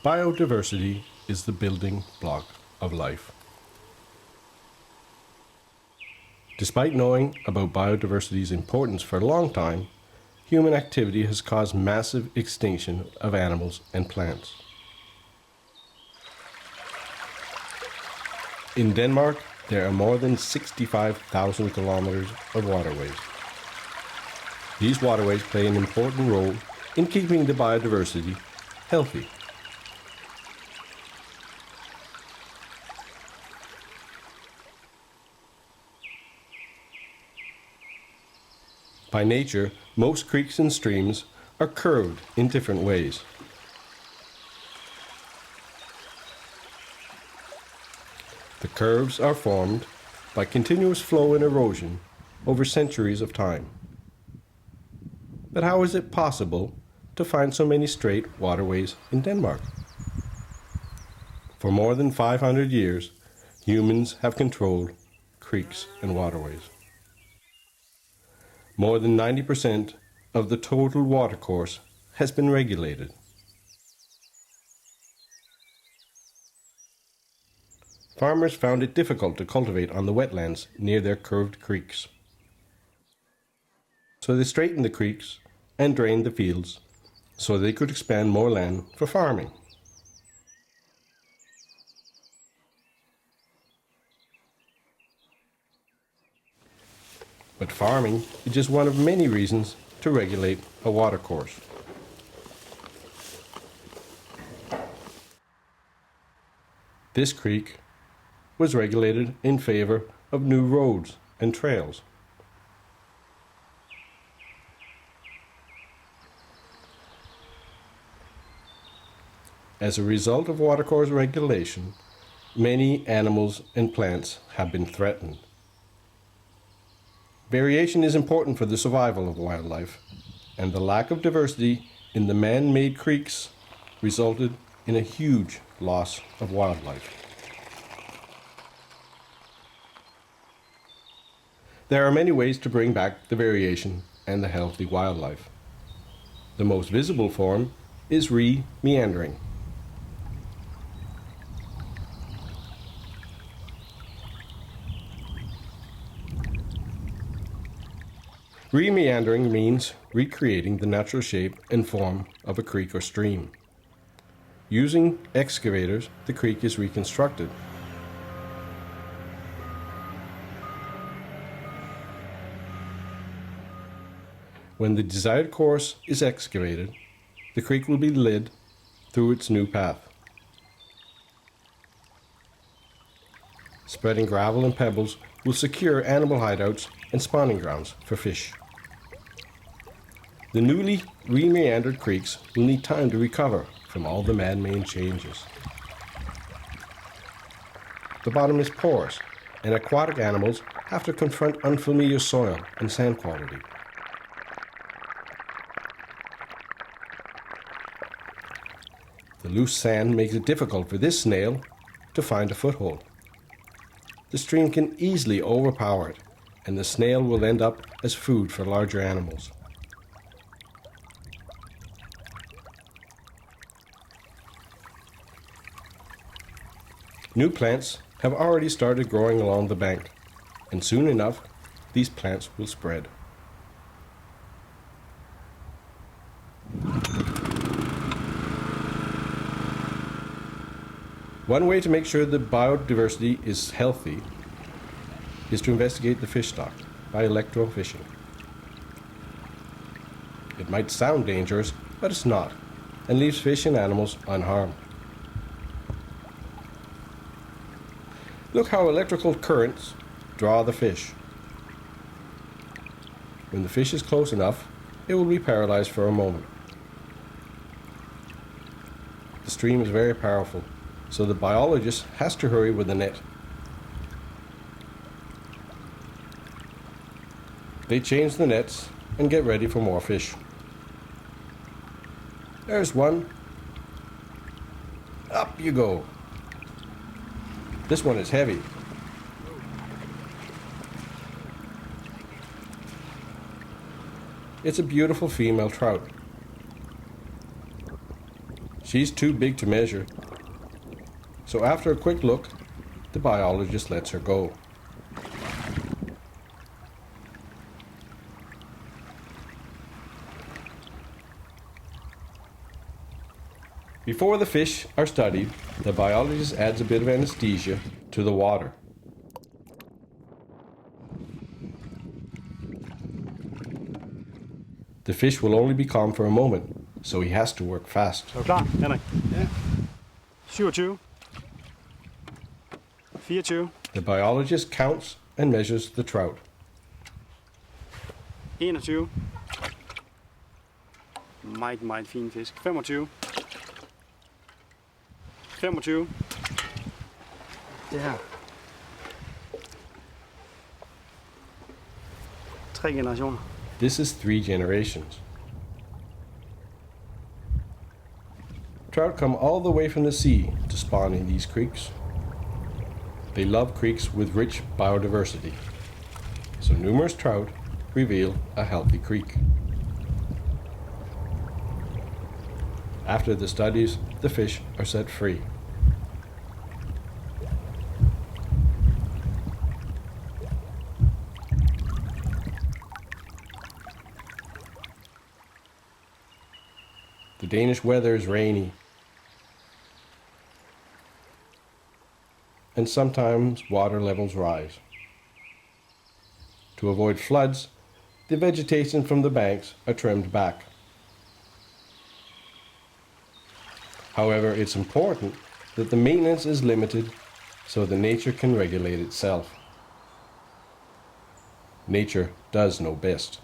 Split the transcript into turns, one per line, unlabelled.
Biodiversity is the building block of life. Despite knowing about biodiversity's importance for a long time, human activity has caused massive extinction of animals and plants. In Denmark, there are more than 65,000 kilometers of waterways. These waterways play an important role in keeping the biodiversity healthy. By nature, most creeks and streams are curved in different ways. The curves are formed by continuous flow and erosion over centuries of time. But how is it possible to find so many straight waterways in Denmark? For more than 500 years, humans have controlled creeks and waterways. More than 90% of the total watercourse has been regulated. Farmers found it difficult to cultivate on the wetlands near their curved creeks. So they straightened the creeks and drained the fields so they could expand more land for farming. But farming is just one of many reasons to regulate a watercourse. This creek was regulated in favor of new roads and trails. As a result of watercourse regulation, many animals and plants have been threatened. Variation is important for the survival of wildlife, and the lack of diversity in the man-made creeks resulted in a huge loss of wildlife. There are many ways to bring back the variation and the healthy wildlife. The most visible form is re-meandering. Re-meandering means recreating the natural shape and form of a creek or stream. Using excavators, the creek is reconstructed. When the desired course is excavated, the creek will be led through its new path. Spreading gravel and pebbles will secure animal hideouts and spawning grounds for fish. The newly re-meandered creeks will need time to recover from all the man-made changes. The bottom is porous, and aquatic animals have to confront unfamiliar soil and sand quality. The loose sand makes it difficult for this snail to find a foothold. The stream can easily overpower it, and the snail will end up as food for larger animals. New plants have already started growing along the bank, and soon enough, these plants will spread. One way to make sure the biodiversity is healthy is to investigate the fish stock by electrofishing. It might sound dangerous, but it's not, and leaves fish and animals unharmed. Look how electrical currents draw the fish. When the fish is close enough, it will be paralyzed for a moment. The stream is very powerful, so the biologist has to hurry with the net. They change the nets and get ready for more fish. There's one. Up you go. This one is heavy. It's a beautiful female trout. She's too big to measure. So after a quick look, the biologist lets her go. Before the fish are studied, the biologist adds a bit of anesthesia to the water. The fish will only be calm for a moment, so he has to work fast.
Er du klar, Henrik? Ja. 27. 24.
The biologist counts and measures the trout.
21. Meget fin fisk. 25. 25. Det her. 3 generationer.
This is 3 generations. Trout come all the way from the sea to spawn in these creeks. They love creeks with rich biodiversity, so numerous trout reveal a healthy creek. After the studies, the fish are set free. The Danish weather is rainy, and sometimes water levels rise. To avoid floods, the vegetation from the banks are trimmed back. However, it's important that the maintenance is limited so that nature can regulate itself. Nature does know best.